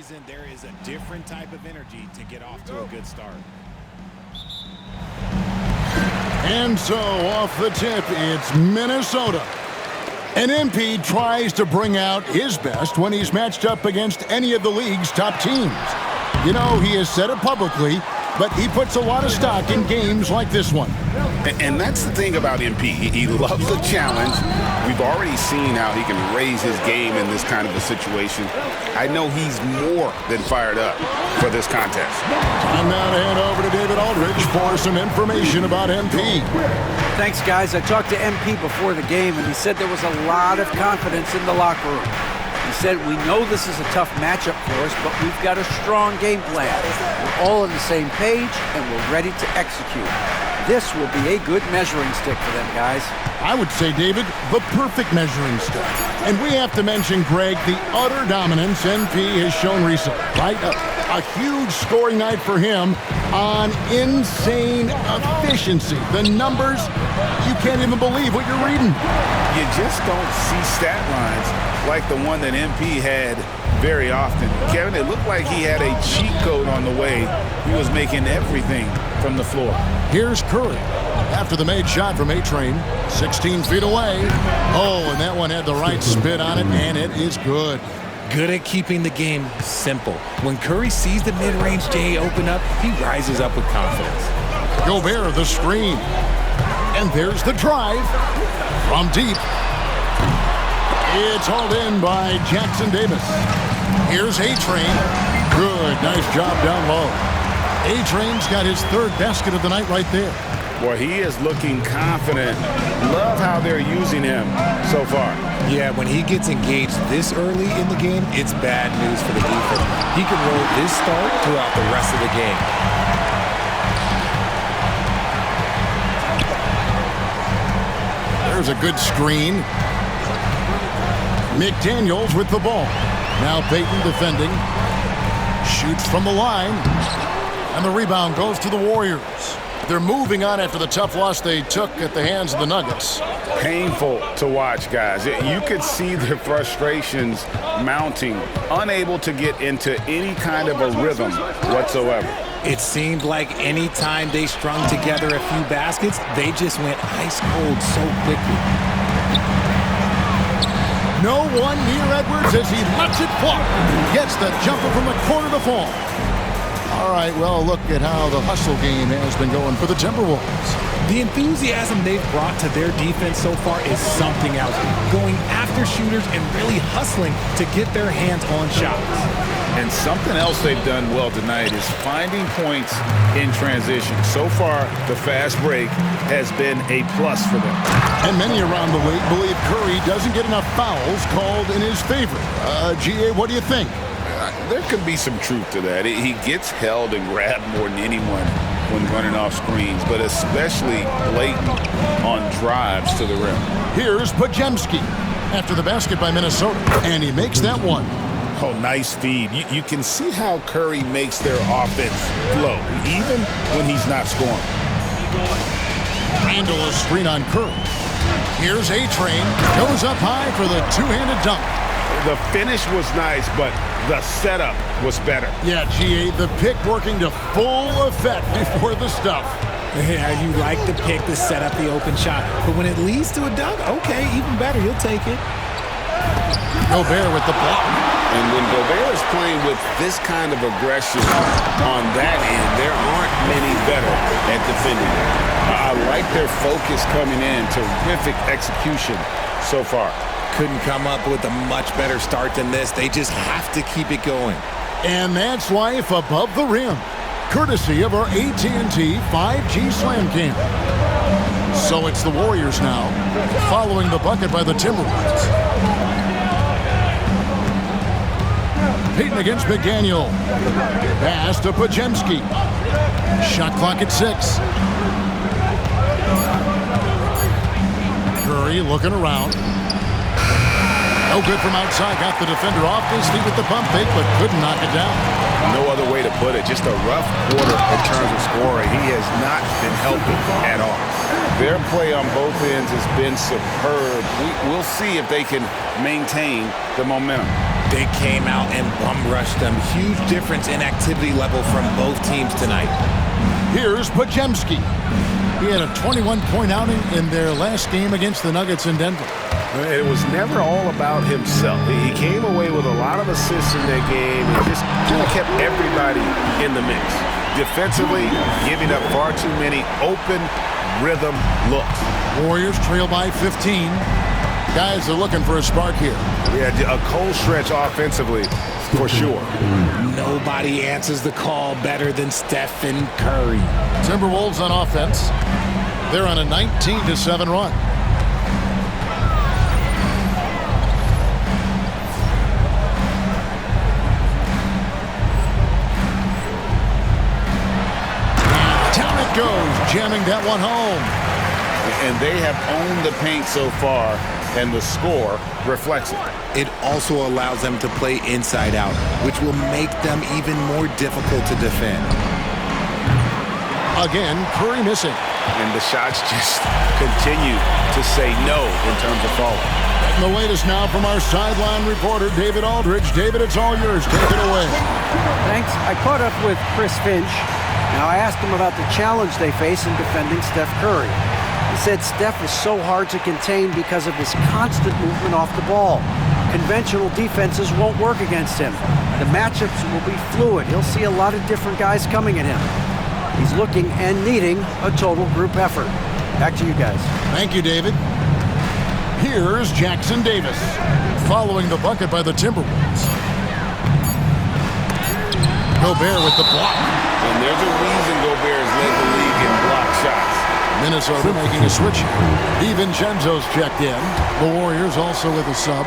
season, there is a different type of energy to get off to a good start. And so off the tip, it's Minnesota. And MP tries to bring out his best when he's matched up against any of the league's top teams. You know, he has said it publicly, but he puts a lot of stock in games like this one. And that's the thing about MP. He loves the challenge. We've already seen how he can raise his game in this kind of a situation. I know he's more than fired up for this contest. I'm now to hand over to David Aldridge for some information about MP. Thanks, guys. I talked to MP before the game, and he said there was a lot of confidence in the locker room. He said, we know this is a tough matchup for us, but we've got a strong game plan. We're all on the same page, and we're ready to execute. This will be a good measuring stick for them, guys. I would say, David, the perfect measuring stick. And we have to mention, Greg, the utter dominance MP has shown recently, right? A huge scoring night for him on insane efficiency. The numbers, you can't even believe what you're reading. You just don't see stat lines like the one that MP had very often. Kevin, it looked like he had a cheat code on the way. He was making everything from the floor. Here's Curry after the made shot from ATrain, 16 feet away. Oh, and that one had the right spin on it, and it is good. Good at keeping the game simple. When Curry sees the mid-range J open up, he rises up with confidence. Gobert, the screen. And there's the drive from deep. It's hauled in by Jackson Davis. Here's ATrain. Good, nice job down low. ATrain's got his third basket of the night right there. Boy, he is looking confident. Love how they're using him so far. Yeah, when he gets engaged this early in the game, it's bad news for the defense. He can roll this start throughout the rest of the game. There's a good screen. McDaniels with the ball. Now Payton defending. Shoots from the line. And the rebound goes to the Warriors. They're moving on after the tough loss they took at the hands of the Nuggets. Painful to watch, guys. You could see their frustrations mounting, unable to get into any kind of a rhythm whatsoever. It seemed like any time they strung together a few baskets, they just went ice cold so quickly. No one near Edwards as he lets it fly. Gets the jumper from the corner to fall. All right, well, look at how the hustle game has been going for the Timberwolves. The enthusiasm they've brought to their defense so far is something else. Going after shooters and really hustling to get their hands on shots. And something else they've done well tonight is finding points in transition. So far, the fast break has been a plus for them. And many around the league believe Curry doesn't get enough fouls called in his favor. GA, what do you think? There could be some truth to that. He gets held and grabbed more than anyone when running off screens, but especially blatant on drives to the rim. Here's Podziemski after the basket by Minnesota, and he makes that one. Oh, nice feed. You can see how Curry makes their offense flow, even when he's not scoring. Randall a screen on Curry. Here's ATrain, goes up high for the two-handed dunk. The finish was nice, but the setup was better. Yeah, GA, the pick working to full effect before the stuff. Yeah, you like the pick to set up the open shot, but when it leads to a dunk, okay, even better, you'll take it. Gobert with the block. And when Gobert is playing with this kind of aggression on that end, there aren't many better at defending. I like their focus coming in. Terrific execution so far. Couldn't come up with a much better start than this. They just have to keep it going. And that's life above the rim, courtesy of our AT&T 5G Slam Cam. So it's the Warriors now, following the bucket by the Timberwolves. Payton against McDaniel. Pass to Podziemski. Shot clock at 6. Curry looking around. No good from outside. Got the defender off his feet with the pump fake, but couldn't knock it down. No other way to put it. Just a rough quarter in terms of scoring. He has not been helping at all. Their play on both ends has been superb. We'll see if they can maintain the momentum. They came out and bum rushed them. Huge difference in activity level from both teams tonight. Here's Pajemski. He had a 21-point outing in their last game against the Nuggets in Denver. It was never all about himself. He came away with a lot of assists in that game and just kind of kept everybody in the mix. Defensively, giving up far too many open rhythm looks. Warriors trail by 15. Guys are looking for a spark here. Yeah, a cold stretch offensively, for sure. Nobody answers the call better than Stephen Curry. Timberwolves on offense. They're on a 19-7 run. Down it goes, jamming that one home. And they have owned the paint so far, and the score reflects it. It also allows them to play inside out, which will make them even more difficult to defend. Again, Curry missing. And the shots just continue to say no in terms of falling. And the latest now from our sideline reporter, David Aldridge. David, it's all yours. Take it away. Thanks. I caught up with Chris Finch. Now, I asked him about the challenge they face in defending Steph Curry. He said Steph is so hard to contain because of his constant movement off the ball. Conventional defenses won't work against him. The matchups will be fluid. He'll see a lot of different guys coming at him. He's looking and needing a total group effort. Back to you guys. Thank you, David. Here's Jackson Davis, following the bucket by the Timberwolves. Gobert with the block. And there's a reason Gobert's led the league in block shots. Minnesota making a switch. DiVincenzo's checked in. The Warriors also with a sub.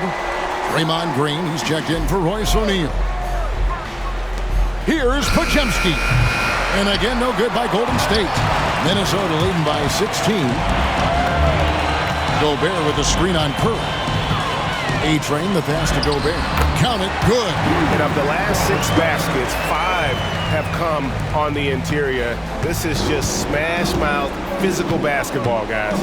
Draymond Green, he's checked in for Royce O'Neal. Here's Pajemski. And again, no good by Golden State. Minnesota leading by 16. Gobert with the screen on Curry. ATrain, the pass to Gobert. Count it, good. And of the last 6 baskets, 5 have come on the interior. This is just smash-mouth physical basketball, guys.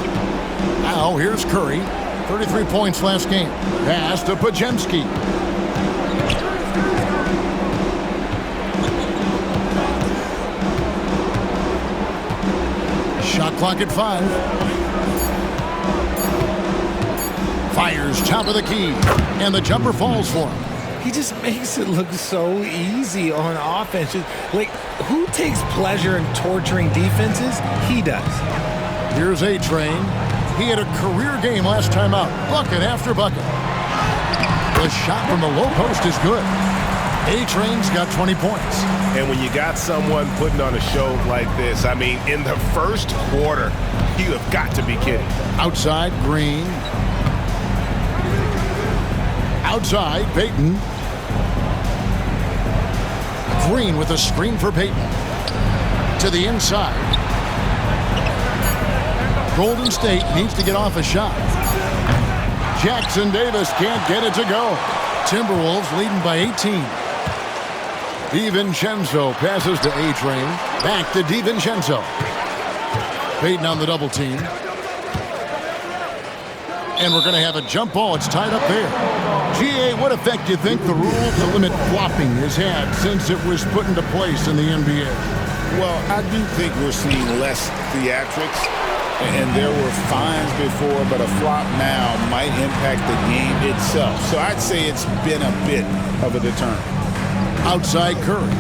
Now, here's Curry. 33 points last game. Pass to Pajemski. Shot clock at 5. Fires top of the key. And the jumper falls for him. He just makes it look so easy on offense. Like, who takes pleasure in torturing defenses? He does. Here's ATrain. He had a career game last time out. Bucket after bucket. The shot from the low post is good. ATrain's got 20 points. And when you got someone putting on a show like this, I mean, in the first quarter, you have got to be kidding. Outside, Green. Outside, Payton. Green with a screen for Payton. To the inside. Golden State needs to get off a shot. Jackson Davis can't get it to go. Timberwolves leading by 18. DiVincenzo passes to ATrain. Back to DiVincenzo. Payton on the double team. And we're going to have a jump ball. It's tied up there. GA, what effect do you think the rule to limit flopping has had since it was put into place in the NBA? Well, I do think we're seeing less theatrics. And there were fines before, but a flop now might impact the game itself. So I'd say it's been a bit of a deterrent. Outside Curry.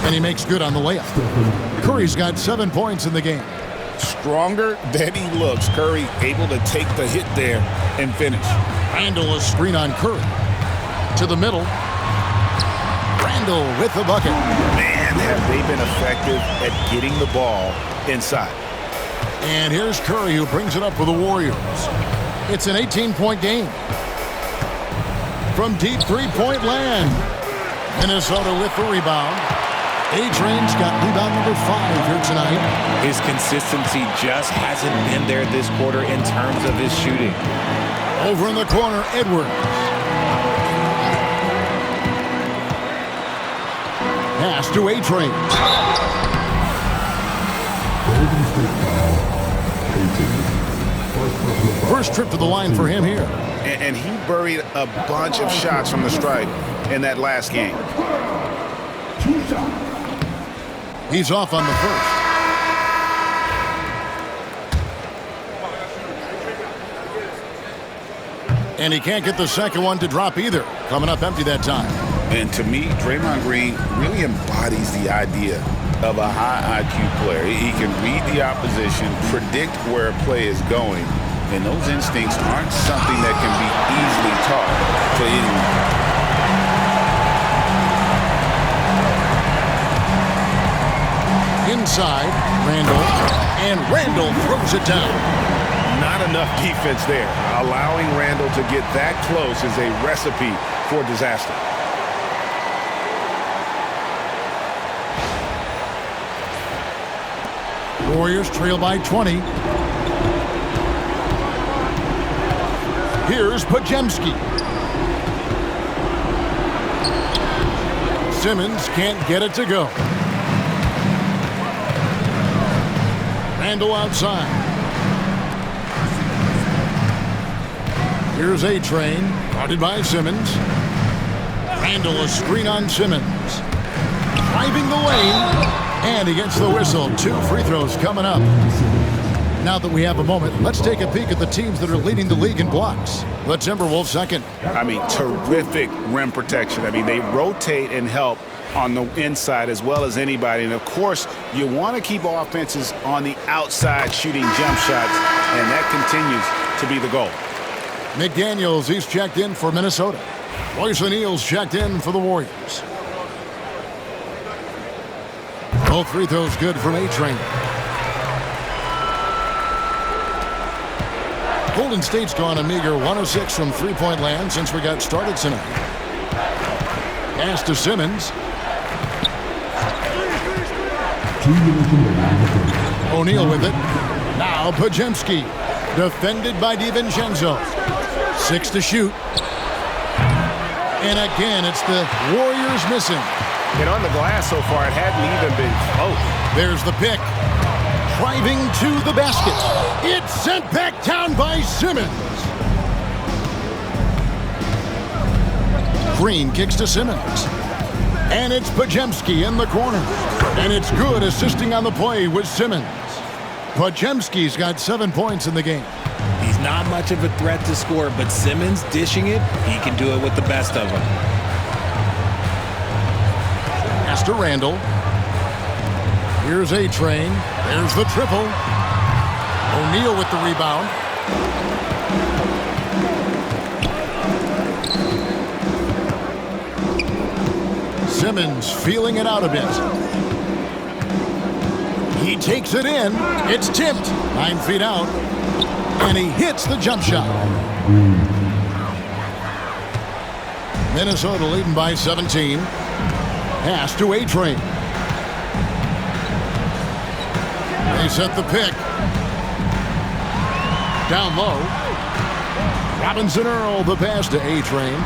And he makes good on the layup. Curry's got 7 points in the game. Stronger than he looks. Curry able to take the hit there and finish. Randall a screen on Curry. To the middle. Randall with the bucket. Man, have they been effective at getting the ball inside. And here's Curry who brings it up for the Warriors. It's an 18-point game. From deep three-point land. Minnesota with the rebound. ATrain's got rebound number 5 here tonight. His consistency just hasn't been there this quarter in terms of his shooting. Over in the corner, Edwards. Pass to ATrain. First trip to the line for him here. And he buried a bunch of shots from the stripe in that last game. He's off on the first. And he can't get the second one to drop either. Coming up empty that time. And to me, Draymond Green really embodies the idea of a high IQ player. He can read the opposition, predict where a play is going, and those instincts aren't something that can be easily taught to anyone. Inside, Randall, and Randall throws it down. Not enough defense there. Allowing Randall to get that close is a recipe for disaster. Warriors trail by 20. Here's Pajemski. Simmons can't get it to go. Randall outside. Here's ATrain, guarded by Simmons. Randall a screen on Simmons. Driving the lane, and he gets the whistle. 2 free throws coming up. Now that we have a moment, let's take a peek at the teams that are leading the league in blocks. The Timberwolves second. I mean, terrific rim protection. I mean, they rotate and help on the inside as well as anybody. And, of course, you want to keep offenses on the outside shooting jump shots, and that continues to be the goal. McDaniels, he's checked in for Minnesota. Royce O'Neal's checked in for the Warriors. Both free throws good from ATrain. Golden State's gone a meager 1 of 6 from three-point land since we got started tonight. Pass to Simmons. O'Neal with it. Now Pajemski. Defended by DiVincenzo. 6 to shoot. And again, it's the Warriors missing. And on the glass so far, it hadn't even been close. There's the pick. Driving to the basket. It's sent back down by Simmons. Green kicks to Simmons. And it's Pajemski in the corner. And it's good, assisting on the play with Simmons. Pajemski's got 7 points in the game. He's not much of a threat to score, but Simmons dishing it, he can do it with the best of them. Pass to Randall. Here's ATrain. There's the triple. O'Neal with the rebound. Simmons feeling it out a bit. He takes it in. It's tipped. 9 feet out. And he hits the jump shot. Minnesota leading by 17. Pass to ATrain. They set the pick. Down low. Robinson Earl, the pass to ATrain.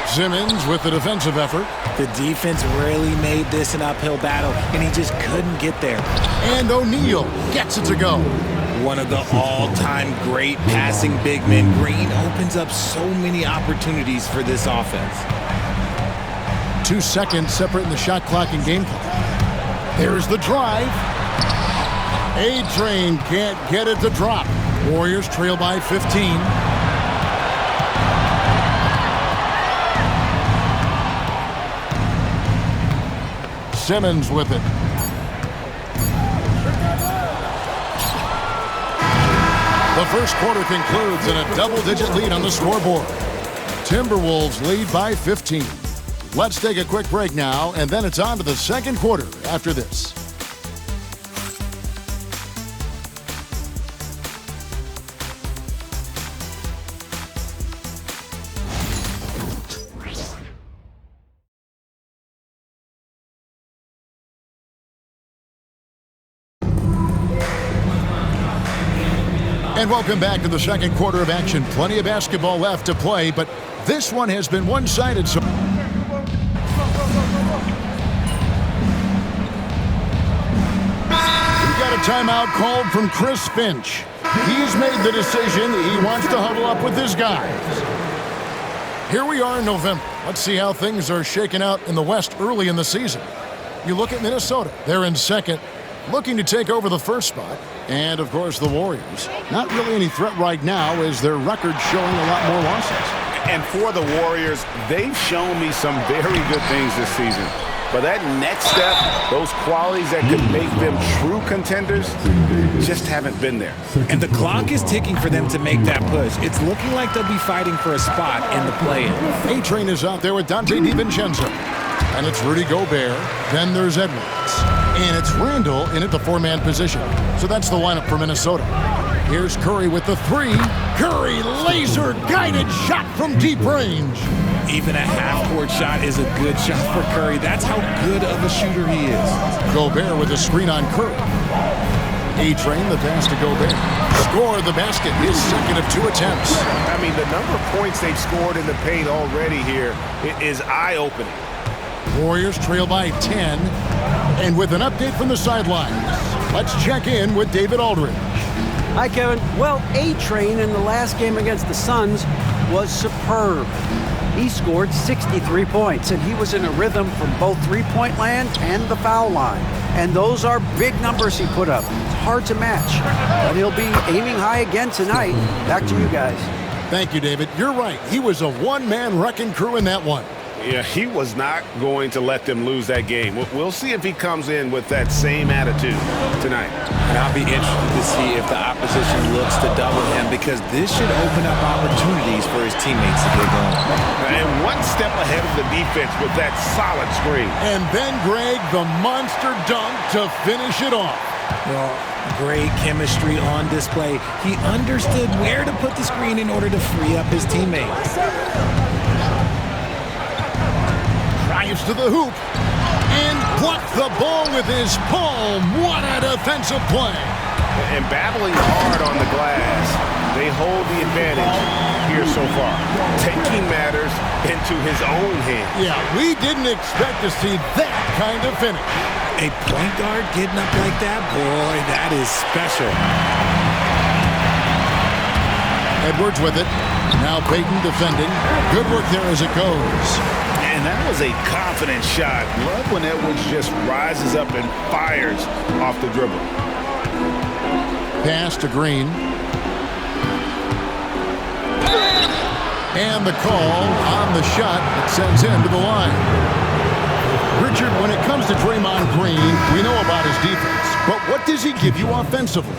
Simmons with the defensive effort. The defense really made this an uphill battle, and he just couldn't get there. And O'Neal gets it to go. One of the all-time great passing big men. Green opens up so many opportunities for this offense. 2 seconds separating the shot clock and game clock. There's the drive. ATrain can't get it to drop. Warriors trail by 15. Simmons with it. The first quarter concludes in a double-digit lead on the scoreboard. Timberwolves lead by 15. Let's take a quick break now, and then it's on to the second quarter after this. And welcome back to the second quarter of action. Plenty of basketball left to play, but this one has been one-sided. So we've got a timeout called from Chris Finch. He's made the decision. He wants to huddle up with his guys. Here we are in November. Let's see how things are shaking out in the West early in the season. You look at Minnesota. They're in second, looking to take over the first spot. And, of course, the Warriors. Not really any threat right now as their record showing a lot more losses. And for the Warriors, they've shown me some very good things this season. But that next step, those qualities that could make them true contenders, just haven't been there. And the clock is ticking for them to make that push. It's looking like they'll be fighting for a spot in the play-in. ATrain is out there with Dante DiVincenzo. And it's Rudy Gobert. Then there's Edwards. And it's Randall in at the four-man position. So that's the lineup for Minnesota. Here's Curry with the three. Curry, laser-guided shot from deep range. Even a half-court shot is a good shot for Curry. That's how good of a shooter he is. Gobert with a screen on Curry. ATrain, the pass to Gobert. Score the basket, his second of 2 attempts. I mean, the number of points they've scored in the paint already here is eye-opening. Warriors trail by 10. And with an update from the sidelines, let's check in with David Aldridge. Hi, Kevin. Well, ATrain in the last game against the Suns was superb. He scored 63 points, and he was in a rhythm from both three-point land and the foul line. And those are big numbers he put up. It's hard to match, but he'll be aiming high again tonight. Back to you guys. Thank you, David. You're right. He was a one-man wrecking crew in that one. Yeah, he was not going to let them lose that game. We'll see if he comes in with that same attitude tonight. And I'll be interested to see if the opposition looks to double him, because this should open up opportunities for his teammates to get going. And one step ahead of the defense with that solid screen. And then Greg, the monster dunk to finish it off. Well, great chemistry on display. He understood where to put the screen in order to free up his teammates. Drives to the hoop and blocked the ball with his palm. What a defensive play. And battling hard on the glass, they hold the advantage here so far, taking matters into his own hands. Yeah, we didn't expect to see that kind of finish. A point guard getting up like that, boy, that is special. Edwards with it. Now Payton defending. Good work there as it goes. And that was a confident shot. Love when Edwards just rises up and fires off the dribble. Pass to Green. And the call on the shot that sends him to the line. Richard, when it comes to Draymond Green, we know about his defense. But what does he give you offensively?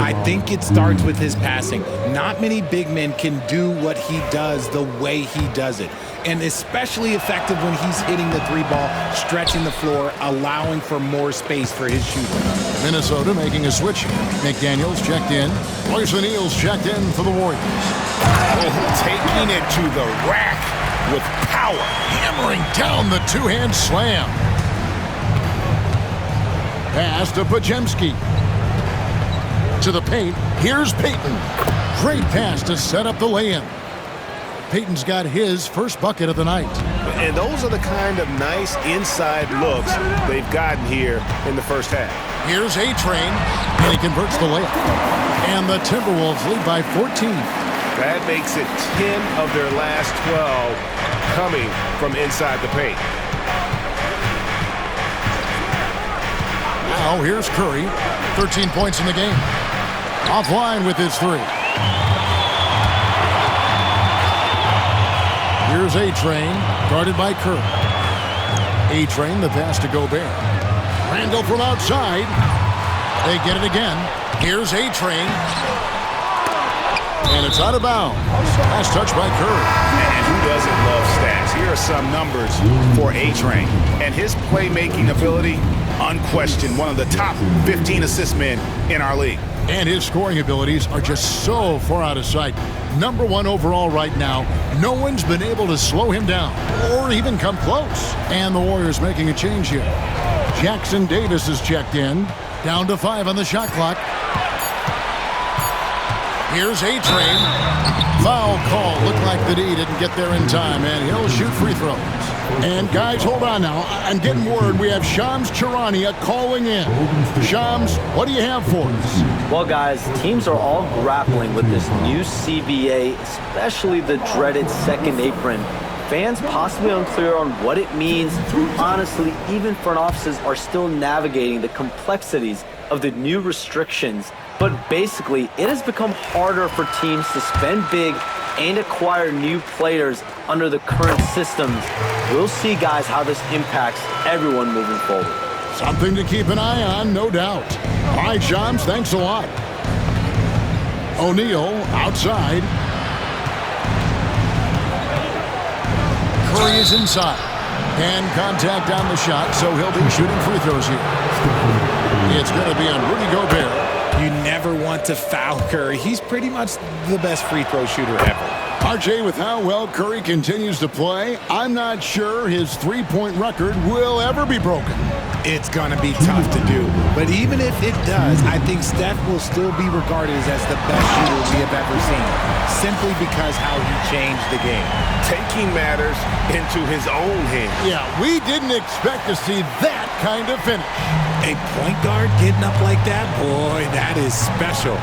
I think it starts with his passing. Not many big men can do what he does the way he does it. And especially effective when he's hitting the three ball, stretching the floor, allowing for more space for his shooting. Minnesota making a switch. McDaniels checked in. Royce O'Neal's checked in for the Warriors. Oh, taking it to the rack with power. Hammering down the two-hand slam. Pass to Podziemski. To the paint. Here's Payton. Great pass to set up the lay-in. Payton's got his first bucket of the night. And those are the kind of nice inside looks they've gotten here in the first half. Here's ATrain, and he converts the layup. And the Timberwolves lead by 14. That makes it 10 of their last 12 coming from inside the paint. Now here's Curry, 13 points in the game. Offline with his three. Here's ATrain, guarded by Curry. ATrain, the pass to Gobert. Randall from outside. They get it again. Here's ATrain. And it's out of bounds. Last touch by Curry. And who doesn't love stats? Here are some numbers for ATrain. And his playmaking ability, unquestioned, one of the top 15 assist men in our league. And his scoring abilities are just so far out of sight. Number 1 overall right now. No one's been able to slow him down or even come close. And the Warriors making a change here. Jackson Davis is checked in. Down to 5 on the shot clock. Here's ATrain. Foul call. Looked like the D didn't get there in time, and he'll shoot free throws. And guys, hold on now. I'm getting word we have Shams Charania calling in. Shams, what do you have for us? Well, guys, teams are all grappling with this new CBA, especially the dreaded second apron. Fans possibly unclear on what it means. Honestly, even front offices are still navigating the complexities of the new restrictions. But basically, it has become harder for teams to spend big and acquire new players under the current systems. We'll see, guys, how this impacts everyone moving forward. Something to keep an eye on, no doubt. All right, Shams, thanks a lot. O'Neal outside. Curry is inside. And contact on the shot, so he'll be shooting free throws here. It's going to be on Rudy Gobert. You never want to foul Curry. He's pretty much the best free throw shooter ever. RJ, with how well Curry continues to play, I'm not sure his three-point record will ever be broken. It's going to be tough to do. But even if it does, I think Steph will still be regarded as the best shooter we have ever seen, simply because how he changed the game. Taking matters into his own hands. Yeah, we didn't expect to see that kind of finish. A point guard getting up like that, boy, that is special.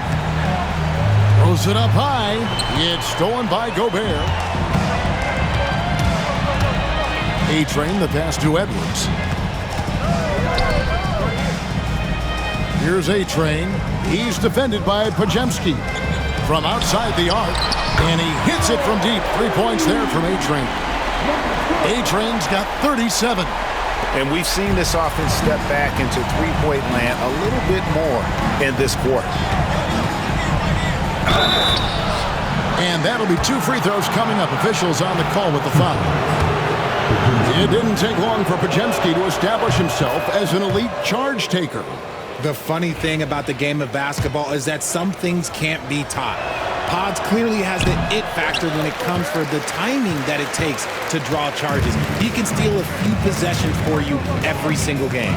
Throws it up high. It's stolen by Gobert. ATrain, the pass to Edwards. Here's ATrain. He's defended by Pajemski. From outside the arc, and he hits it from deep. 3 points there from ATrain. ATrain's got 37. And we've seen this offense step back into three-point land a little bit more in this quarter. And that'll be 2 free throws coming up. Officials on the call with the foul. It didn't take long for Pajemski to establish himself as an elite charge taker. The funny thing about the game of basketball is that some things can't be taught. Pods clearly has the it factor when it comes for the timing that it takes to draw charges. He can steal a few possessions for you every single game.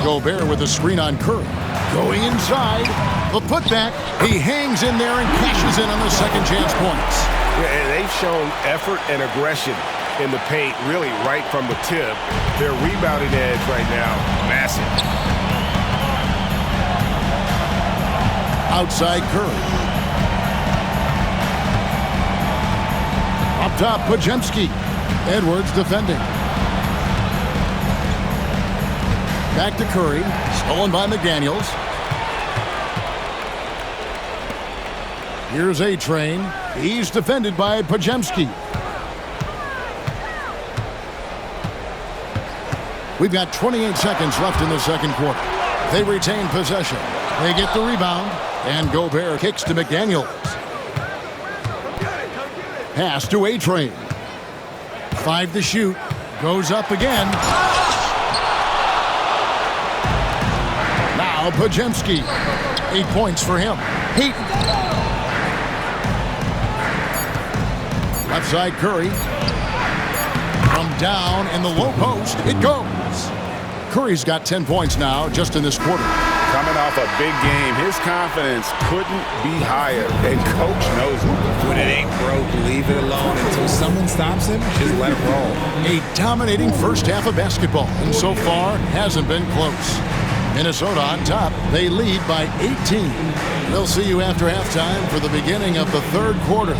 Gobert with a screen on Curry. Going inside. The putback. He hangs in there and cashes in on the second chance points. Yeah, and they've shown effort and aggression in the paint, really right from the tip. Their rebounding edge right now, massive. Outside Curry. Up top, Pajemski. Edwards defending. Back to Curry. Stolen by McDaniels. Here's ATrain. He's defended by Pajemski. We've got 28 seconds left in the second quarter. They retain possession. They get the rebound. And Gobert kicks to McDaniels. Pass to ATrain. 5 to shoot. Goes up again. Now Pajemski. 8 points for him. Heaton. Left side Curry. From down in the low post, it goes. Curry's got 10 points now just in this quarter. Coming off a big game, his confidence couldn't be higher, and Coach knows it. When it ain't broke, leave it alone until someone stops him. Just let it roll. A dominating first half of basketball, and so far hasn't been close. Minnesota on top. They lead by 18. We'll see you after halftime for the beginning of the third quarter.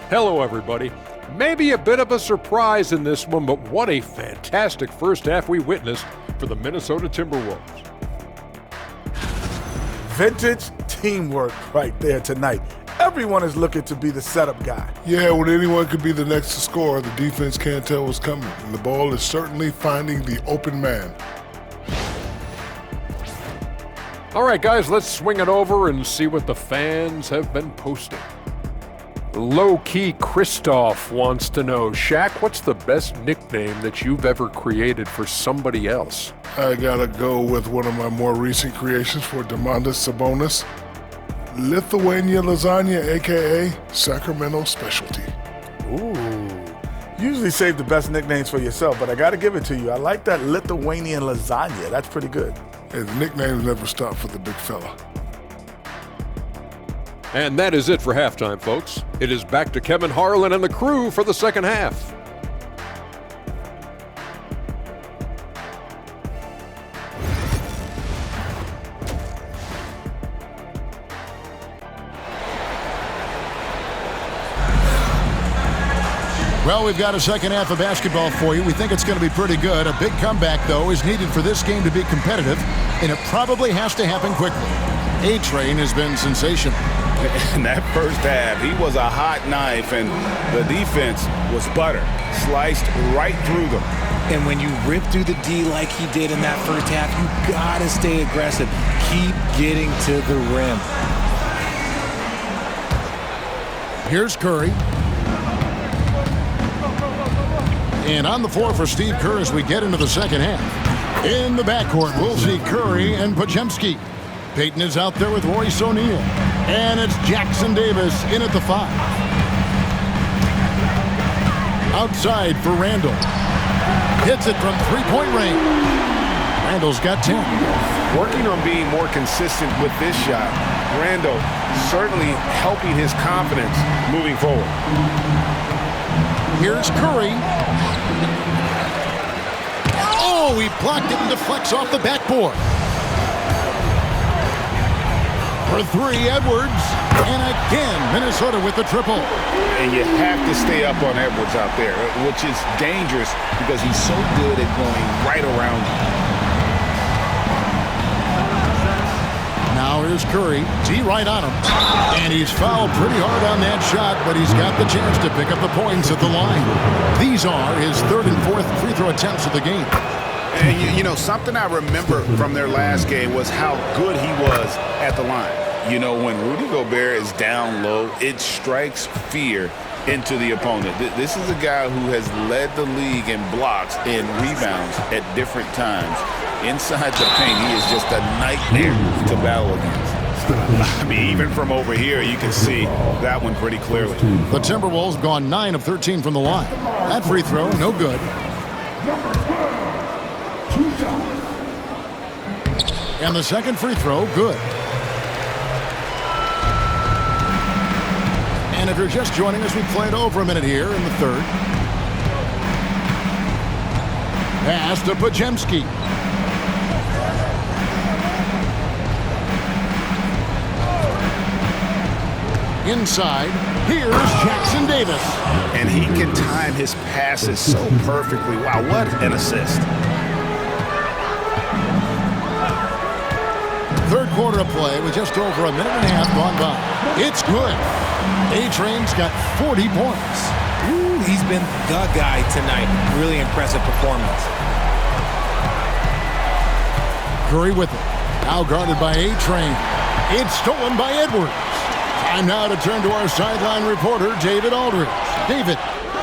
Hello, everybody. Maybe a bit of a surprise in this one, but what a fantastic first half we witnessed for the Minnesota Timberwolves. Vintage teamwork right there tonight. Everyone is looking to be the setup guy. Yeah, when anyone could be the next to score, the defense can't tell what's coming. And the ball is certainly finding the open man. All right, guys, let's swing it over and see what the fans have been posting. Low-key Christoph wants to know, Shaq, what's the best nickname that you've ever created for somebody else? I gotta go with one of my more recent creations for Domantas Sabonis. Lithuania Lasagna, a.k.a. Sacramento Specialty. Ooh. Usually save the best nicknames for yourself, but I got to give it to you. I like that Lithuanian lasagna. That's pretty good. Hey, the nicknames never stop for the big fella. And that is it for halftime, folks. It is back to Kevin Harlan and the crew for the second half. Well, we've got a second half of basketball for you. We think it's going to be pretty good. A big comeback, though, is needed for this game to be competitive, and it probably has to happen quickly. ATrain has been sensational. In that first half, he was a hot knife, and the defense was butter, sliced right through them. And when you rip through the D like he did in that first half, you got to stay aggressive. Keep getting to the rim. Here's Curry. And on the floor for Steve Kerr as we get into the second half. In the backcourt, we'll see Curry and Podziemski. Payton is out there with Royce O'Neal. And it's Jackson Davis in at the 5. Outside for Randall. Hits it from three-point range. Randall's got 10. Working on being more consistent with this shot, Randall certainly helping his confidence moving forward. Here's Curry. Oh, he blocked it and deflects off the backboard. For 3, Edwards. And again, Minnesota with the triple. And you have to stay up on Edwards out there, which is dangerous because he's so good at going right around you. Now here's Curry. D right on him. And he's fouled pretty hard on that shot, but he's got the chance to pick up the points at the line. These are his 3rd and 4th free throw attempts of the game. And you know, something I remember from their last game was how good he was at the line. You know, when Rudy Gobert is down low, it strikes fear into the opponent. This is a guy who has led the league in blocks and rebounds at different times. Inside the paint, he is just a nightmare to battle against. I mean, even from over here, you can see that one pretty clearly. The Timberwolves gone 9 of 13 from the line. That free throw, no good. And the second free throw, good. And if you're just joining us, we played over a minute here in the 3rd. Pass to Podziemski. Inside, here's Jackson Davis. And he can time his passes so perfectly. Wow, what an assist. 3rd quarter of play with just over a minute and a half gone by. It's good. ATrain's got 40 points. Ooh, he's been the guy tonight. Really impressive performance. Curry with it. Now guarded by ATrain. It's stolen by Edwards. Time now to turn to our sideline reporter, David Aldridge. David.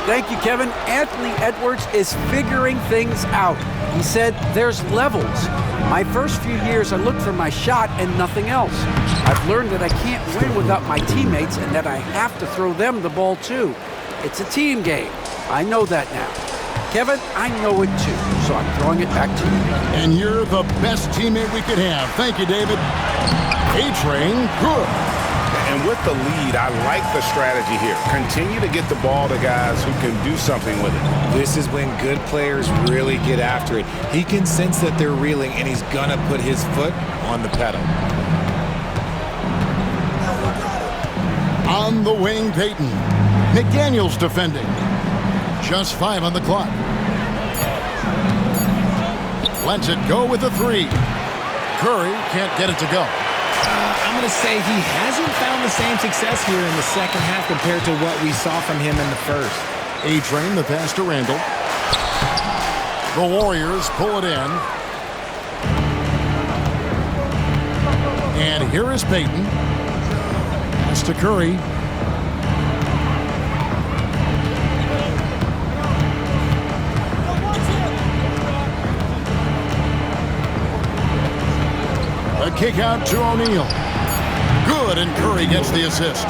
Thank you, Kevin. Anthony Edwards is figuring things out. He said there's levels. My first few years, I looked for my shot and nothing else. I've learned that I can't win without my teammates and that I have to throw them the ball too. It's a team game. I know that now. Kevin, I know it too, so I'm throwing it back to you. And you're the best teammate we could have. Thank you, David. ATrain, good. And with the lead, I like the strategy here. Continue to get the ball to guys who can do something with it. This is when good players really get after it. He can sense that they're reeling, and he's going to put his foot on the pedal. On the wing, Payton. McDaniels defending. Just 5 on the clock. Lets it go with a 3. Curry can't get it to go. I'm going to say he hasn't found the same success here in the second half compared to what we saw from him in the first. ATrain, the pass to Randall. The Warriors pull it in. And here is Payton. Pass to Curry. kick out to O'Neal. Good, and Curry gets the assist.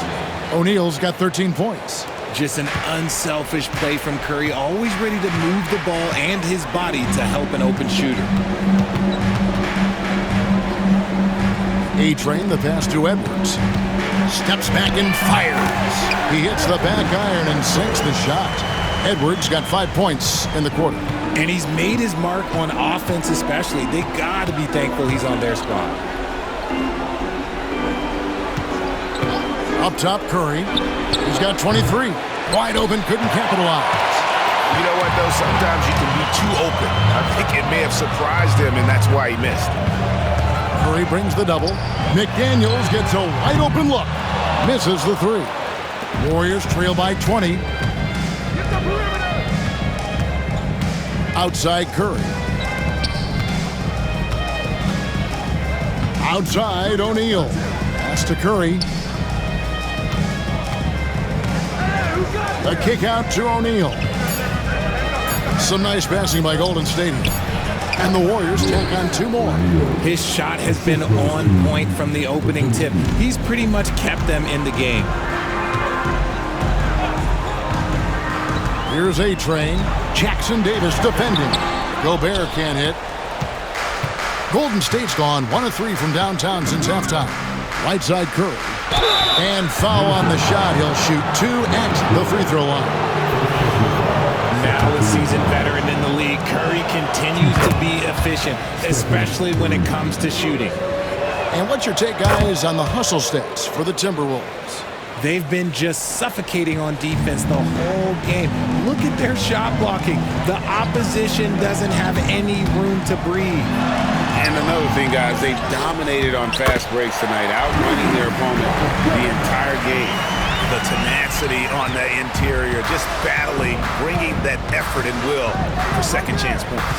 O'Neal's got 13 points. Just an unselfish play from Curry, always ready to move the ball and his body to help an open shooter. ATrain, the pass to Edwards. Steps back and fires. He hits the back iron and sinks the shot. Edwards got 5 points in the quarter. And he's made his mark on offense especially. They got to be thankful he's on their squad. Up top, Curry. He's got 23. Wide open, couldn't capitalize. You know what, though? Sometimes you can be too open. I think it may have surprised him, and that's why he missed. Curry brings the double. McDaniels gets a wide open look. Misses the three. Warriors trail by 20. Outside Curry. Outside O'Neal. Pass to Curry. A kick out to O'Neal. Some nice passing by Golden State. And the Warriors tack on 2 more. His shot has been on point from the opening tip. He's pretty much kept them in the game. Here's ATrain. Jackson Davis defending. Gobert can't hit. Golden State's gone 1 of 3 from downtown since halftime. Right side Curry. And foul on the shot. He'll shoot 2 at the free throw line. Now a seasoned veteran in the league, Curry continues to be efficient, especially when it comes to shooting. And what's your take, guys, on the hustle stats for the Timberwolves? They've been just suffocating on defense the whole game. Look at their shot blocking. The opposition doesn't have any room to breathe. And another thing, guys, they dominated on fast breaks tonight, outrunning their opponent the entire game. The tenacity on the interior, just battling, bringing that effort and will for second chance points.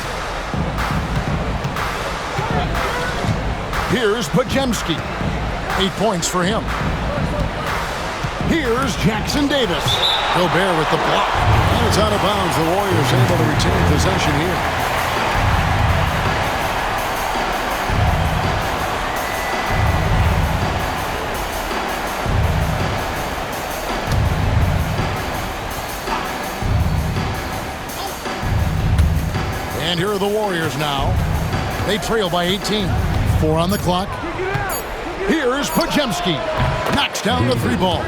Here's Podziemski. 8 points for him. Here's Jackson Davis. Gobert with the block. And it's out of bounds. The Warriors able to retain possession here. And here are the Warriors now. They trail by 18. 4 on the clock. Here's Podziemski. Knocks down the 3 balls.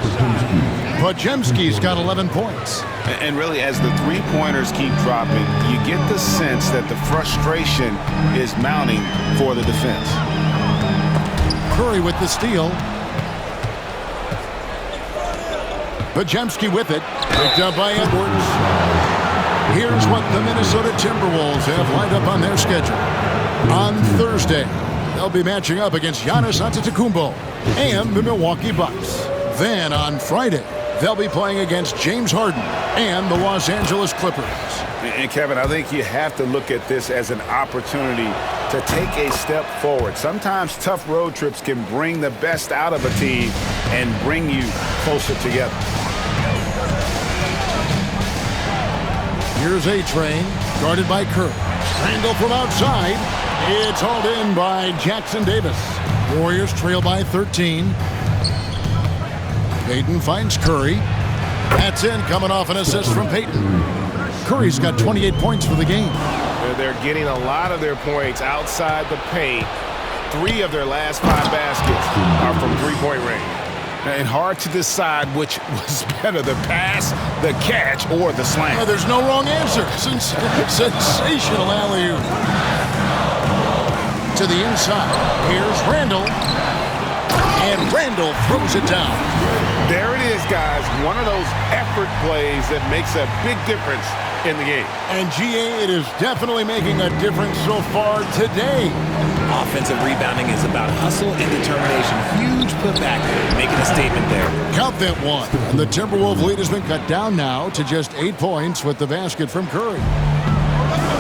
Podziemski's got 11 points. And really, as the three-pointers keep dropping, you get the sense that the frustration is mounting for the defense. Curry with the steal. Podziemski with it. Picked up by Edwards. Here's what the Minnesota Timberwolves have lined up on their schedule. On Thursday, they'll be matching up against Giannis Antetokounmpo and the Milwaukee Bucks. Then on Friday, they'll be playing against James Harden and the Los Angeles Clippers. And Kevin, I think you have to look at this as an opportunity to take a step forward. Sometimes tough road trips can bring the best out of a team and bring you closer together. Here's ATrain, guarded by Curry. Randall from outside. It's hauled in by Jackson Davis. Warriors trail by 13. Payton finds Curry. That's in, coming off an assist from Payton. Curry's got 28 points for the game. They're getting a lot of their points outside the paint. 3 of their last 5 baskets are from three-point range. And hard to decide which was better, the pass, the catch, or the slam. Oh, there's no wrong answer. Sensational alley-oop. To the inside. Here's Randall. And Randall throws it down. There it is, guys. One of those effort plays that makes a big difference in the game. And GA, it is definitely making a difference so far today. Offensive rebounding is about hustle and determination. Huge putback, making a statement there. Count that one. And the Timberwolves lead has been cut down now to just 8 points with the basket from Curry.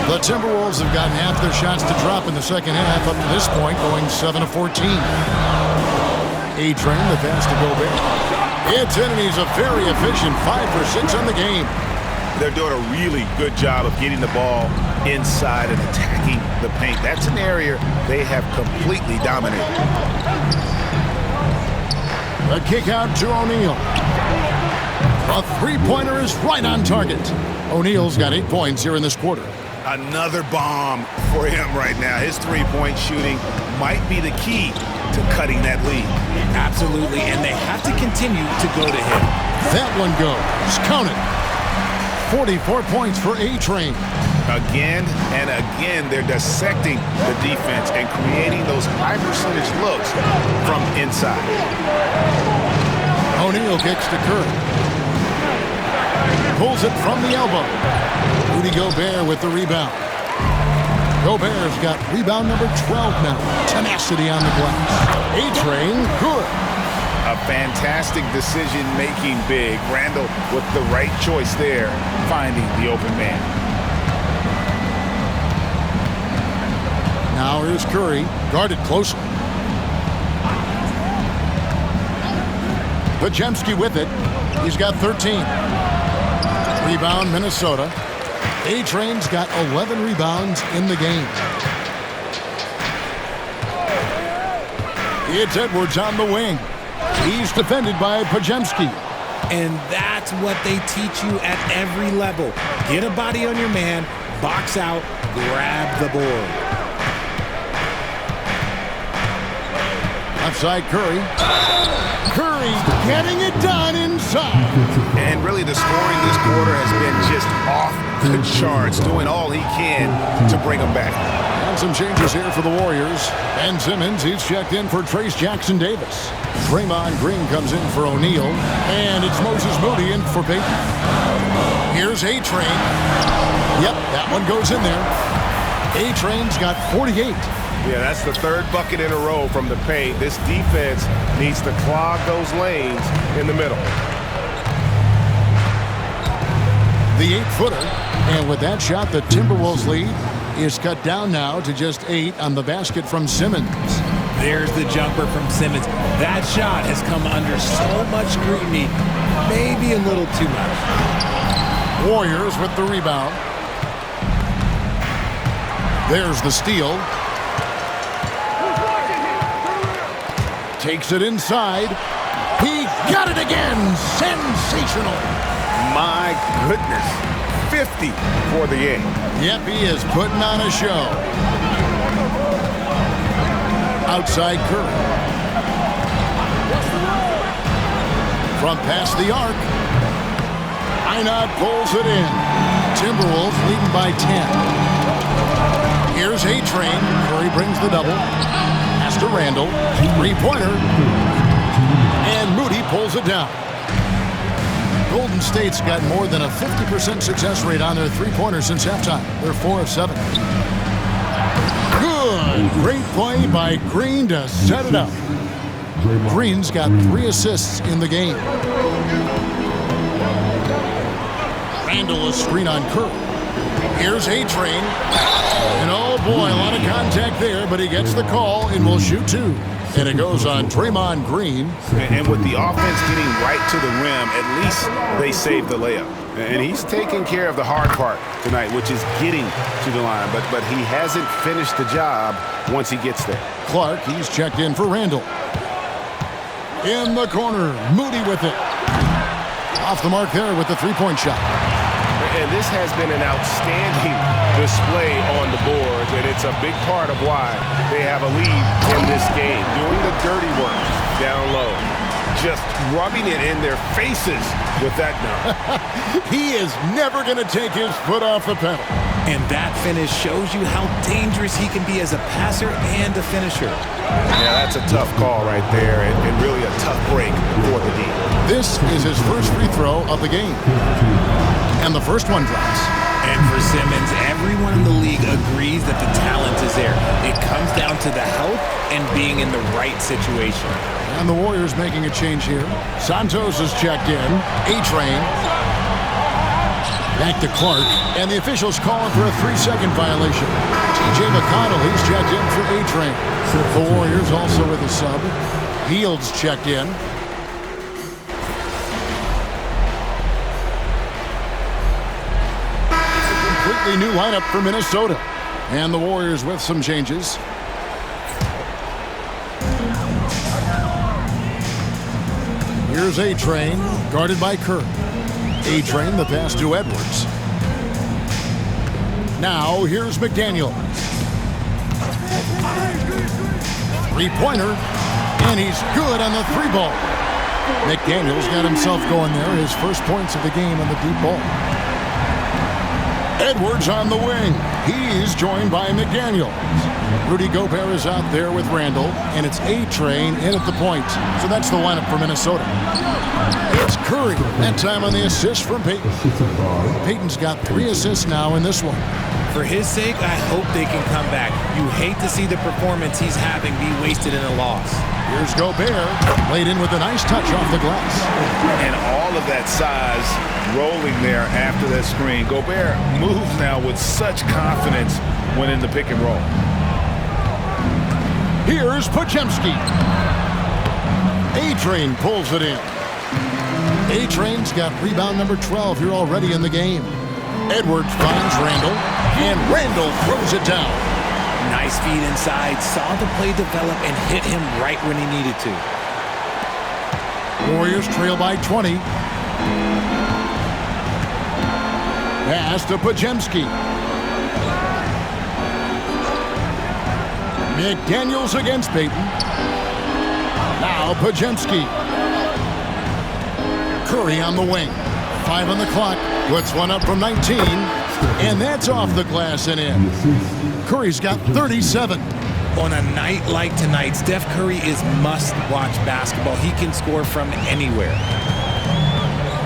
The Timberwolves have gotten half their shots to drop in the second half up to this point, going 7 of 14. ATrain, the pass to Gobert. It's in, and he's a very efficient 5 for 6 on the game. They're doing a really good job of getting the ball inside and attacking the paint. That's an area they have completely dominated. A kick out to O'Neal. A three-pointer is right on target. O'Neal's got 8 points here in this quarter. Another bomb for him right now. His three-point shooting might be the key to cutting that lead. Absolutely, and they have to continue to go to him. That one goes. Count it. 44 points for ATrain. Again and again, they're dissecting the defense and creating those high-percentage looks from inside. O'Neal kicks to Curry. Pulls it from the elbow. Rudy Gobert with the rebound. Gobert's got rebound number 12 now. Tenacity on the glass. ATrain, good. A fantastic decision-making big. Randall with the right choice there, finding the open man. Now here's Curry, guarded closely. Podziemski with it. He's got 13. Rebound, Minnesota. ATrain's got 11 rebounds in the game. It's Edwards on the wing. He's defended by Podziemski. And that's what they teach you at every level. Get a body on your man, box out, grab the board. Outside Curry. Curry getting it done inside. And really the scoring this quarter has been just off the charts, doing all he can to bring them back. And some changes here for the Warriors. Ben Simmons, he's checked in for Trace Jackson-Davis. Draymond Green comes in for O'Neal. And it's Moses Moody in for Payton. Here's ATrain. Yep, that one goes in there. ATrain's got 48. Yeah, that's the third bucket in a row from the paint. This defense needs to clog those lanes in the middle. The 8-footer. And with that shot, the Timberwolves lead is cut down now to just 8 on the basket from Simmons. There's the jumper from Simmons. That shot has come under so much scrutiny, maybe a little too much. Warriors with the rebound. There's the steal. Takes it inside. He got it again. Sensational. My goodness. 50 for the game. Yep, he is putting on a show. Outside Curry. From past the arc. Einat pulls it in. Timberwolves leading by 10. Here's ATrain. Curry brings the double. Pass to Randall. Three-pointer. And Moody pulls it down. Golden State's got more than a 50% success rate on their three-pointer since halftime. They're 4 of 7. Good. Great play by Green to set it up. Green's got 3 assists in the game. Randall a screen on Curry. Here's ATrain. And oh boy, a lot of contact there, but he gets the call and will shoot 2. And it goes on Draymond Green. And with the offense getting right to the rim, at least they saved the layup. And he's taking care of the hard part tonight, which is getting to the line. But he hasn't finished the job once he gets there. Clark, he's checked in for Randall. In the corner, Moody with it. Off the mark there with the three-point shot. And this has been an outstanding display on the boards, and it's a big part of why they have a lead in this game. Doing the dirty work down low. Just rubbing it in their faces with that dunk. He is never going to take his foot off the pedal. And that finish shows you how dangerous he can be as a passer and a finisher. Yeah, that's a tough call right there, and really a tough break for the team. This is his first free throw of the game. And the first one drops. And for Simmons, everyone in the league agrees that the talent is there. It comes down to the health and being in the right situation. And the Warriors making a change here. Santos is checked in. ATrain. Back to Clark. And the officials calling for a 3-second violation. TJ McConnell, he's checked in for ATrain. The Warriors also with a sub. Fields checked in. completely new lineup for Minnesota. And the Warriors with some changes. Here's ATrain, guarded by Kerr. ATrain, the pass to Edwards. Now, here's McDaniel. Three-pointer, and he's good on the three ball. McDaniel's got himself going there, his first points of the game on the deep ball. Edwards on the wing. He's joined by McDaniel. Rudy Gobert is out there with Randall, and it's ATrain in at the point. So that's the lineup for Minnesota. It's Curry, that time on the assist from Payton. Payton's got 3 assists now in this one. For his sake, I hope they can come back. You hate to see the performance he's having be wasted in a loss. Here's Gobert, laid in with a nice touch off the glass. And all of that size rolling there after that screen. Gobert moves now with such confidence when in the pick and roll. Here's Podziemski. ATrain pulls it in. ATrain's got rebound number 12 here already in the game. Edwards finds Randall, and Randall throws it down. Nice feed inside, saw the play develop and hit him right when he needed to. Warriors trail by 20. Pass to Podziemski. McDaniels against Payton. Now Podziemski. Curry on the wing. 5 on the clock. Puts one up from 19. And that's off the glass and in. Curry's got 37. On a night like tonight, Steph Curry is must-watch basketball. He can score from anywhere.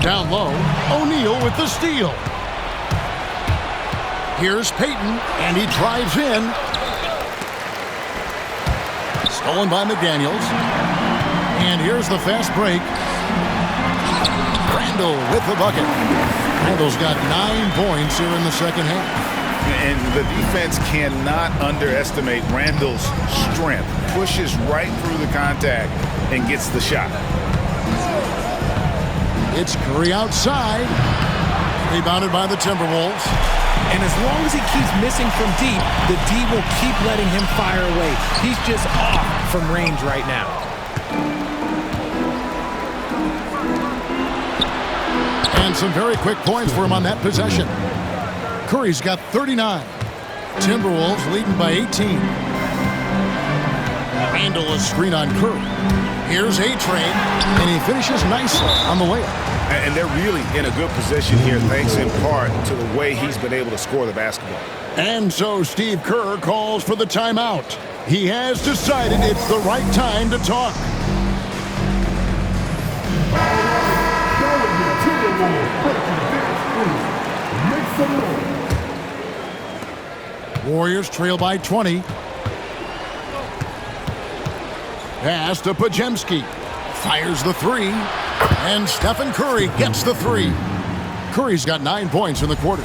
Down low, O'Neal with the steal. Here's Payton, and he drives in. Stolen by McDaniels. And here's the fast break. Randall with the bucket. Randall's got 9 points here in the second half. And the defense cannot underestimate Randall's strength. Pushes right through the contact and gets the shot. It's Curry outside. Rebounded by the Timberwolves. And as long as he keeps missing from deep, the D will keep letting him fire away. He's just off from range right now. And some very quick points for him on that possession. Curry's got 39. Timberwolves leading by 18. Randall a screen on Curry. Here's ATrain, and he finishes nicely on the layup. And they're really in a good position here, thanks in part to the way he's been able to score the basketball. And so Steve Kerr calls for the timeout. He has decided it's the right time to talk. Warriors trail by 20. Pass to Podziemski. Fires the three. And Stephen Curry gets the three. Curry's got 9 points in the quarter.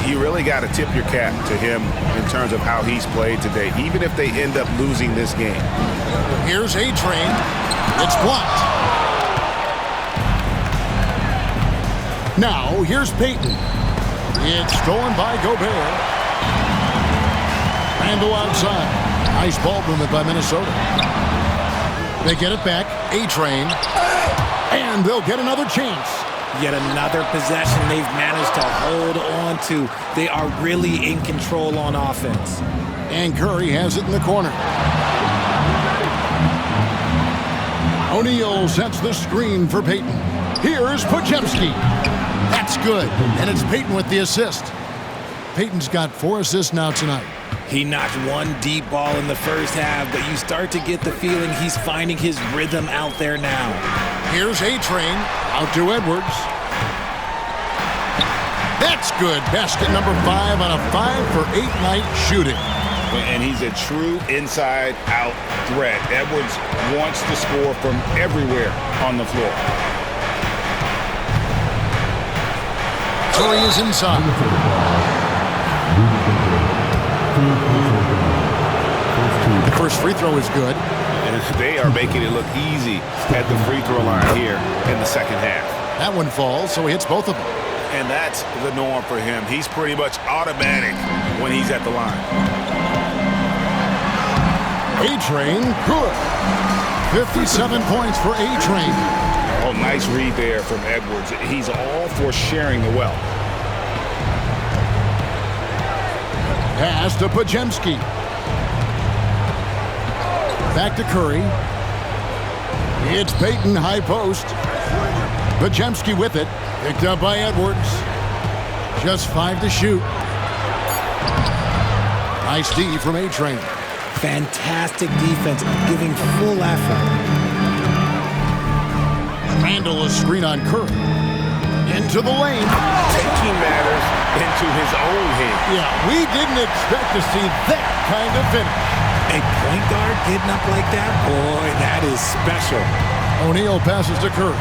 You really got to tip your cap to him in terms of how he's played today, even if they end up losing this game. Here's ATrain. It's blocked. Now, here's Payton. It's stolen by Gobert. Randall outside. Nice ball movement by Minnesota. They get it back. ATrain. And they'll get another chance. Yet another possession they've managed to hold on to. They are really in control on offense. And Curry has it in the corner. O'Neal sets the screen for Payton. Here's Podziemski. That's good. And it's Payton with the assist. Payton's got 4 assists now tonight. He knocked one deep ball in the first half, but you start to get the feeling he's finding his rhythm out there now. Here's ATrain, out to Edwards. That's good. Basket number 5 on a 5-for-8 night shooting. And he's a true inside-out threat. Edwards wants to score from everywhere on the floor. Curry is inside. The first free throw is good. And they are making it look easy at the free throw line here in the second half. That one falls, so he hits both of them. And that's the norm for him. He's pretty much automatic when he's at the line. ATrain, good. 57 points for ATrain. Oh, nice read there from Edwards. He's all for sharing the wealth. Pass to Pajemski. Back to Curry. It's Peyton, high post. Pajemski with it. Picked up by Edwards. Just 5 to shoot. Nice D from ATrain. Fantastic defense, giving full effort. Randall a screen on Curry. Into the lane. Taking matters into his own hands. Yeah, we didn't expect to see that kind of finish. A point guard getting up like that? Boy, that is special. O'Neal passes to Curry.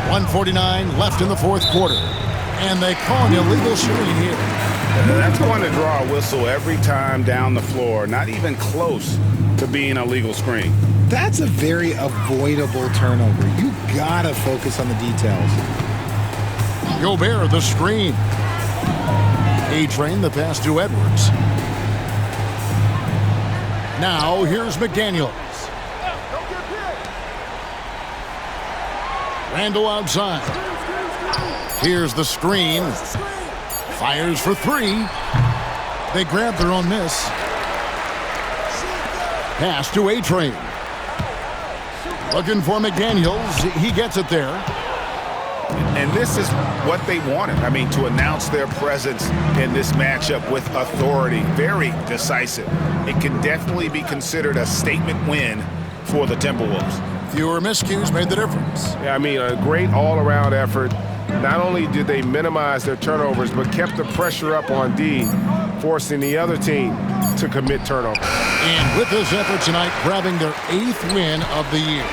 .149 left in the fourth quarter. And they call an illegal screen here. That's going to draw a whistle every time down the floor. Not even close to being a legal screen. That's a very avoidable turnover. You gotta focus on the details. Gobert the screen. ATrain the pass to Edwards. Now here's McDaniels. Randall outside. Here's the screen. Fires for 3. They grab their own miss. Pass to ATrain. Looking for McDaniels. He gets it there. And this is what they wanted. I mean, to announce their presence in this matchup with authority. Very decisive. It can definitely be considered a statement win for the Timberwolves. Fewer miscues made the difference. Yeah, I mean, a great all-around effort. Not only did they minimize their turnovers, but kept the pressure up on D, forcing the other team to commit turnovers. And with this effort tonight, grabbing their 8th win of the year.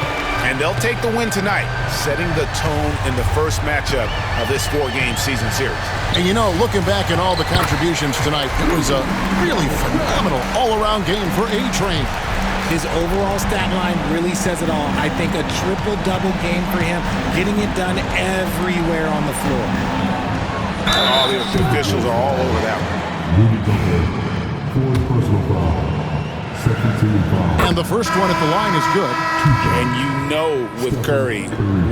And they'll take the win tonight, setting the tone in the first matchup of this 4-game season series. And you know, looking back at all the contributions tonight, it was a really phenomenal all-around game for ATrain. His overall stat line really says it all. I think a triple-double game for him, getting it done everywhere on the floor. All the officials are all over that one. And the first one at the line is good. And you know with Curry,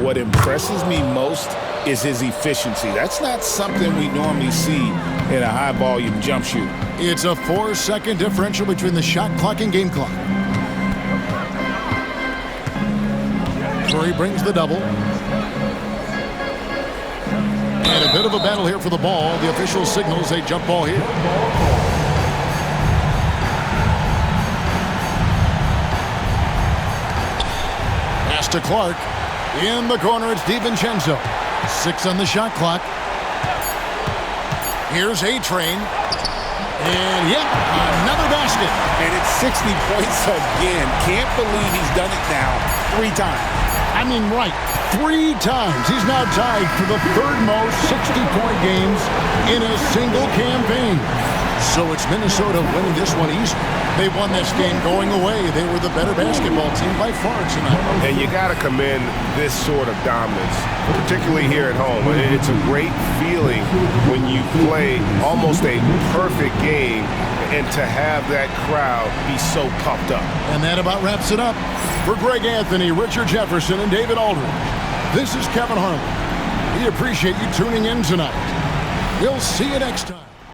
what impresses me most is his efficiency. That's not something we normally see in a high-volume jump shoot. It's a 4-second differential between the shot clock and game clock. Curry brings the double. And a bit of a battle here for the ball. The official signals a jump ball here. Pass to Clark. In the corner, it's DiVincenzo. 6 on the shot clock. Here's ATrain. And yep, another basket. And it's 60 points again. Can't believe he's done it now 3 times. I mean, right, 3 times. He's now tied for the 3rd most 60-point games in a single campaign. So it's Minnesota winning this one easily. They won this game going away. They were the better basketball team by far tonight. And you got to commend this sort of dominance, particularly here at home. It's a great feeling when you play almost a perfect game and to have that crowd be so pumped up. And that about wraps it up. For Greg Anthony, Richard Jefferson, and David Aldridge, this is Kevin Harlan. We appreciate you tuning in tonight. We'll see you next time.